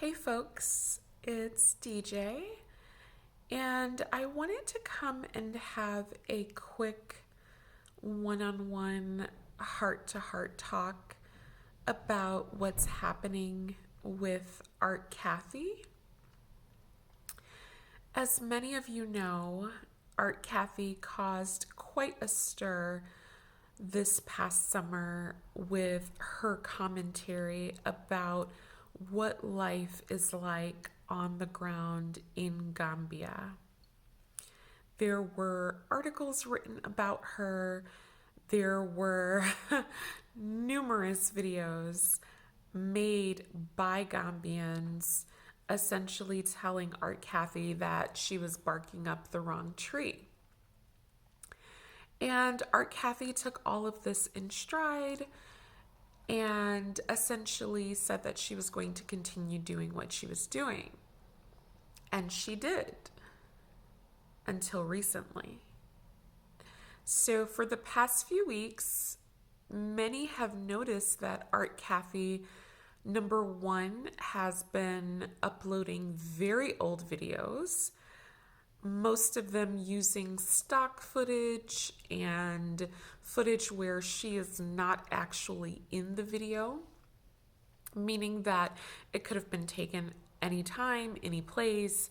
Hey folks, it's DJ, and I wanted to come and have a quick one-on-one, heart-to-heart talk about what's happening with Art Cathey. As many of you know, Art Cathey caused quite a stir this past summer with her commentary about what life is like on the ground in Gambia. There were articles written about her. There were numerous videos made by Gambians essentially telling Art Cathey that she was barking up the wrong tree. And Art Cathey took all of this in stride and essentially said that she was going to continue doing what she was doing. And she did until recently. So for the past few weeks, many have noticed that Art Cathey, number one, has been uploading very old videos, most of them using stock footage and footage where she is not actually in the video, meaning that it could have been taken anytime, any place,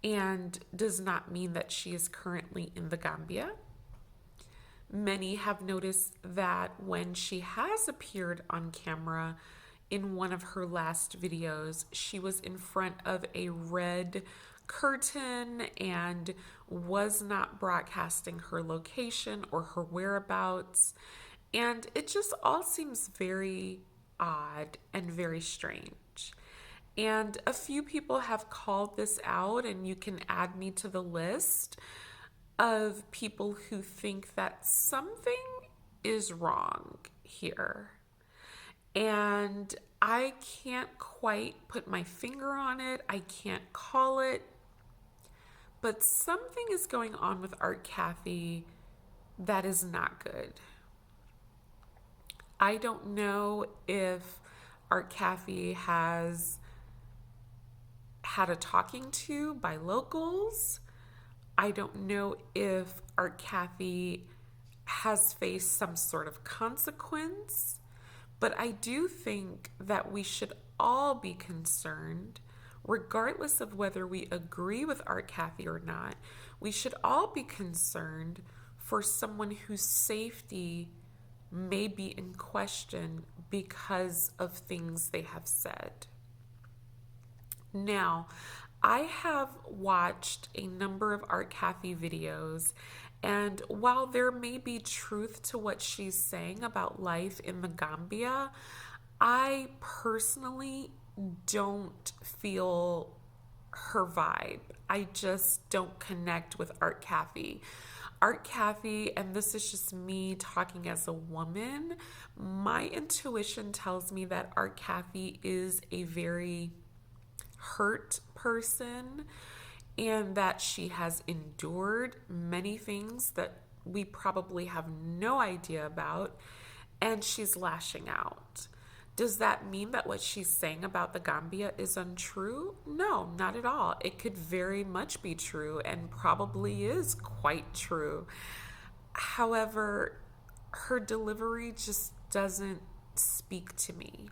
and does not mean that she is currently in the Gambia. Many have noticed that when she has appeared on camera in one of her last videos, she was in front of a red curtain and was not broadcasting her location or her whereabouts. And it just all seems very odd and very strange. And a few people have called this out, and you can add me to the list of people who think that something is wrong here. And I can't quite put my finger on it. I can't call it. But something is going on with Art Cathey that is not good. I don't know if Art Cathey has had a talking to by locals. I don't know if Art Cathey has faced some sort of consequence. But I do think that we should all be concerned, regardless of whether we agree with Art Cathey or not. We should all be concerned for someone whose safety may be in question because of things they have said. Now, I have watched a number of Art Cathey videos, and while there may be truth to what she's saying about life in the Gambia, I personally don't feel her vibe. I just don't connect with Art Cathey. Art Cathey, and this is just me talking as a woman, my intuition tells me that Art Cathey is a very hurt person, and that she has endured many things that we probably have no idea about, and she's lashing out. Does that mean that what she's saying about the Gambia is untrue? No, not at all. It could very much be true and probably is quite true. However, her delivery just doesn't speak to me.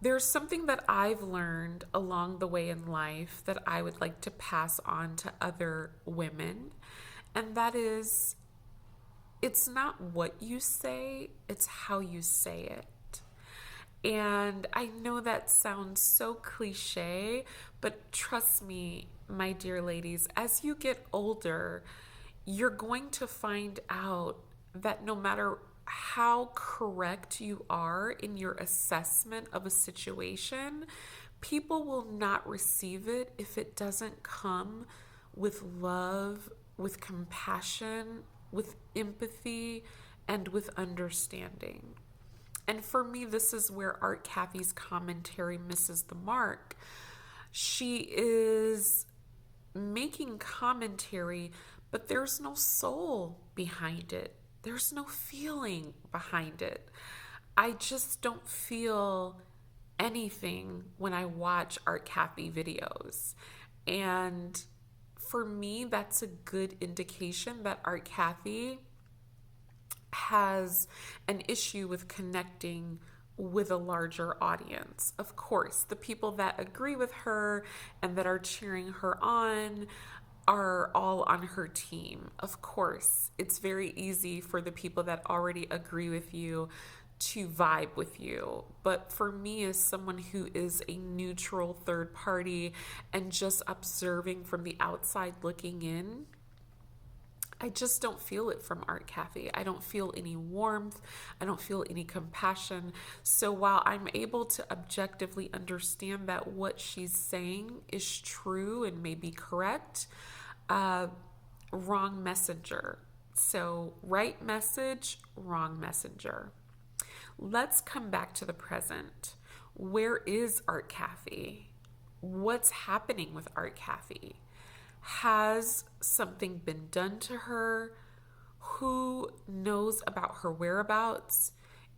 There's something that I've learned along the way in life that I would like to pass on to other women, and that is, it's not what you say, it's how you say it. And I know that sounds so cliche, but trust me, my dear ladies, as you get older, you're going to find out that no matter how correct you are in your assessment of a situation, people will not receive it if it doesn't come with love, with compassion, with empathy, and with understanding. And for me, this is where Art Cathey's commentary misses the mark. She is making commentary, but there's no soul behind it. There's no feeling behind it. I just don't feel anything when I watch Art Cathey videos. And for me, that's a good indication that Art Cathey has an issue with connecting with a larger audience. Of course, the people that agree with her and that are cheering her on are all on her team. Of course, it's very easy for the people that already agree with you to vibe with you. But for me, as someone who is a neutral third party and just observing from the outside looking in, I just don't feel it from Art Cathey. I don't feel any warmth. I don't feel any compassion. So while I'm able to objectively understand that what she's saying is true and may be correct, wrong messenger. So right message, wrong messenger. Let's come back to the present. Where is Art Cathey? What's happening with Art Cathey? Has something been done to her? Who knows about her whereabouts?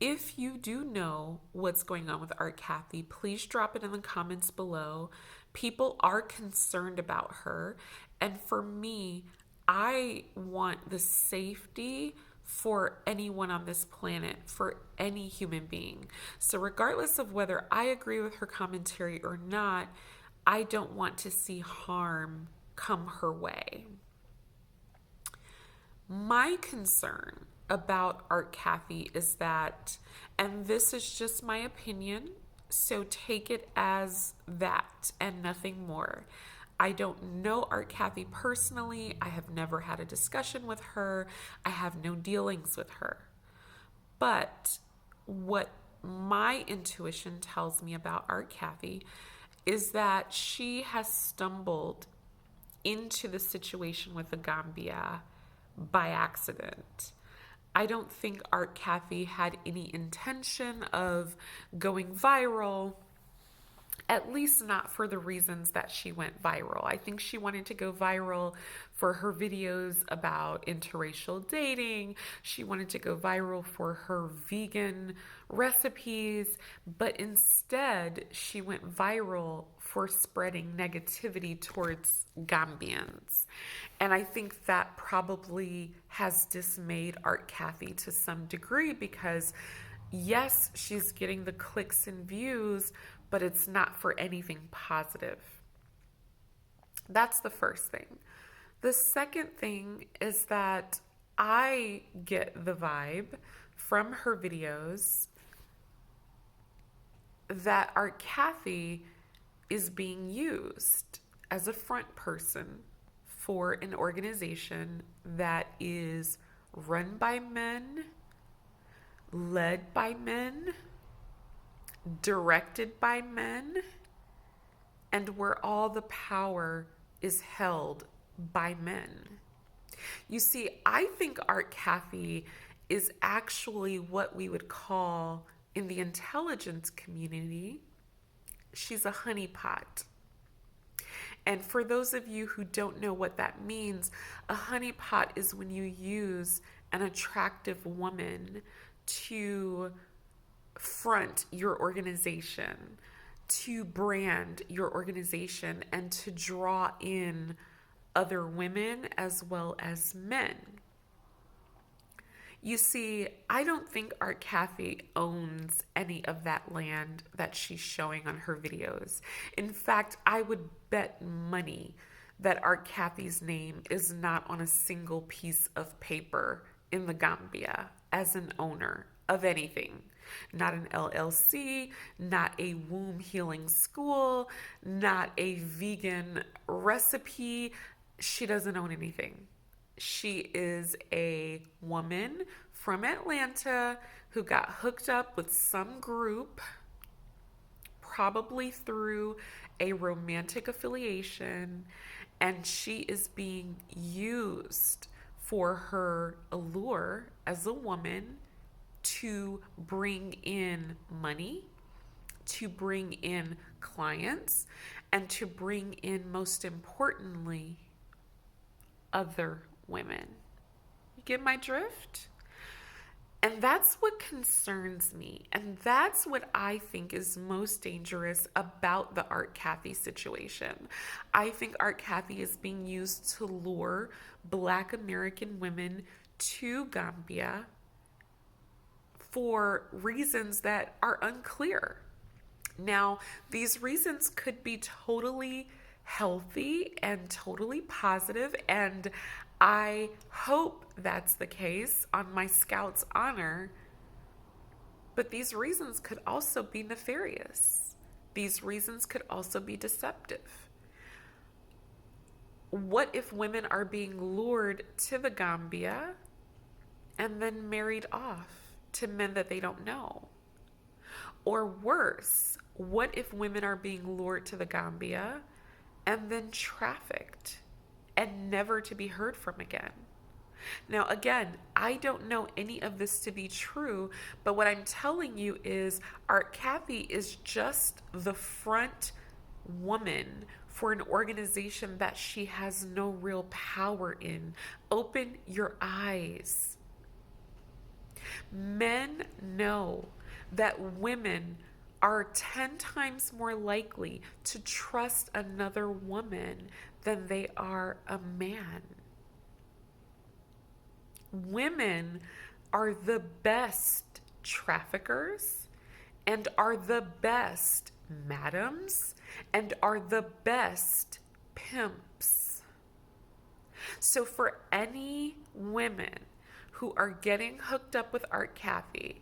If you do know what's going on with Art Cathey, please drop it in the comments below. People are concerned about her. And for me, I want the safety for anyone on this planet, for any human being. So regardless of whether I agree with her commentary or not, I don't want to see harm come her way. My concern about Art Cathey is that, and this is just my opinion, so take it as that and nothing more. I don't know Art Cathey personally. I have never had a discussion with her. I have no dealings with her. But what my intuition tells me about Art Cathey is that she has stumbled into the situation with the Gambia by accident. I don't think Art Cathey had any intention of going viral, at least not for the reasons that she went viral. I think she wanted to go viral for her videos about interracial dating. She wanted to go viral for her vegan recipes, but instead she went viral for spreading negativity towards Gambians. And I think that probably has dismayed Art Cathey to some degree because, yes, she's getting the clicks and views, but it's not for anything positive. That's the first thing. The second thing is that I get the vibe from her videos that Art Cathey is being used as a front person for an organization that is run by men, led by men, directed by men, and where all the power is held by men. You see, I think Art Cathey is actually what we would call in the intelligence community, she's a honeypot. And for those of you who don't know what that means, a honeypot is when you use an attractive woman to front your organization, to brand your organization, and to draw in other women as well as men. You see, I don't think Art Cathey owns any of that land that she's showing on her videos. In fact, I would bet money that Art Cathey's name is not on a single piece of paper in the Gambia as an owner of anything. Not an LLC, not a womb healing school, not a vegan recipe. She doesn't own anything. She is a woman from Atlanta who got hooked up with some group, probably through a romantic affiliation, and she is being used for her allure as a woman to bring in money, to bring in clients, and to bring in, most importantly, other women. You get my drift? And that's what concerns me. And that's what I think is most dangerous about the Art Cathey situation. I think Art Cathey is being used to lure Black American women to Gambia for reasons that are unclear. Now, these reasons could be totally healthy and totally positive, and I hope that's the case on my scout's honor. But these reasons could also be nefarious. These reasons could also be deceptive. What if women are being lured to the Gambia and then married off to men that they don't know? Or worse, what if women are being lured to the Gambia and then trafficked and never to be heard from again? Now, again, I don't know any of this to be true, but what I'm telling you is Art Cathey is just the front woman for an organization that she has no real power in. Open your eyes. Men know that women are 10 times more likely to trust another woman than they are a man. Women are the best traffickers and are the best madams and are the best pimps. So for any women who are getting hooked up with Art Cathey,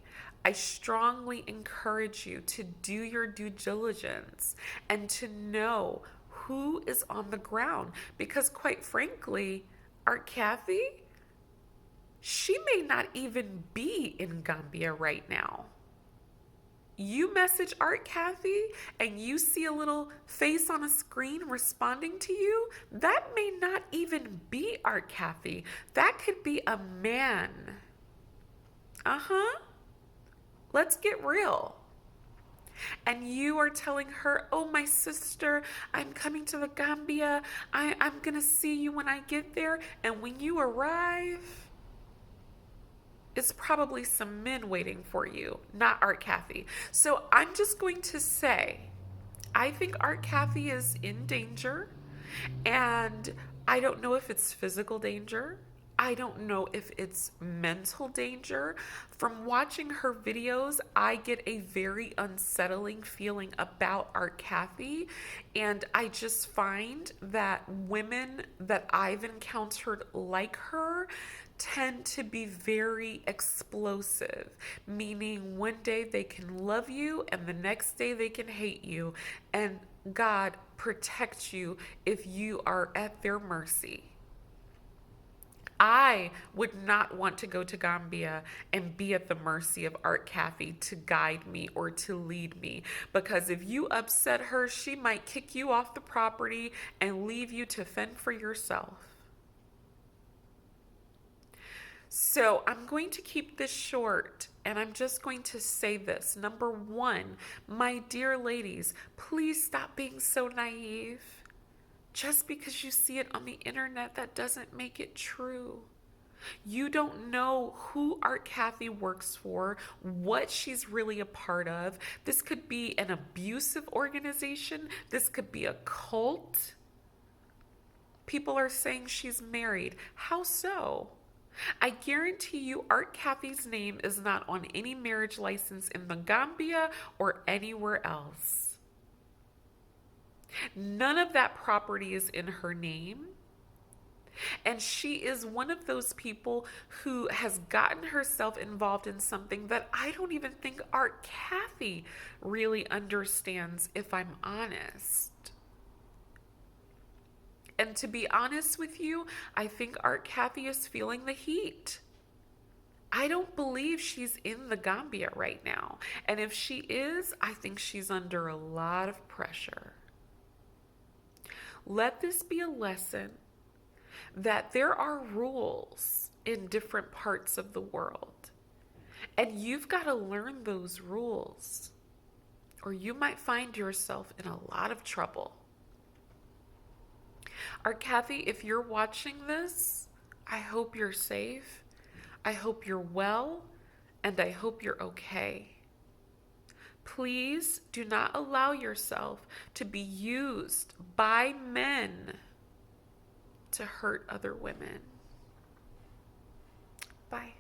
I strongly encourage you to do your due diligence and to know who is on the ground. Because quite frankly, Art Cathey, she may not even be in Gambia right now. You message Art Cathey and you see a little face on a screen responding to you, that may not even be Art Cathey. That could be a man. Let's get real. And you are telling her, oh, my sister, I'm coming to the Gambia. I'm going to see you when I get there. And when you arrive, it's probably some men waiting for you, not Art Cathey. So I'm just going to say, I think Art Cathey is in danger. And I don't know if it's physical danger. I don't know if it's mental danger. From watching her videos, I get a very unsettling feeling about Art Cathey. And I just find that women that I've encountered like her tend to be very explosive, meaning one day they can love you and the next day they can hate you. And God protect you if you are at their mercy. I would not want to go to Gambia and be at the mercy of Art Cathey to guide me or to lead me. Because if you upset her, she might kick you off the property and leave you to fend for yourself. So I'm going to keep this short, and I'm just going to say this. Number one, my dear ladies, please stop being so naive. Just because you see it on the internet, that doesn't make it true. You don't know who Art Cathey works for, what she's really a part of. This could be an abusive organization. This could be a cult. People are saying she's married. How so? I guarantee you Art Cathey's name is not on any marriage license in the Gambia or anywhere else. None of that property is in her name. And she is one of those people who has gotten herself involved in something that I don't even think Art Cathey really understands, if I'm honest. And to be honest with you, I think Art Cathey is feeling the heat. I don't believe she's in the Gambia right now. And if she is, I think she's under a lot of pressure. Let this be a lesson that there are rules in different parts of the world. And you've got to learn those rules, or you might find yourself in a lot of trouble. Art Cathey, if you're watching this, I hope you're safe. I hope you're well. and I hope you're okay. Please do not allow yourself to be used by men to hurt other women. Bye.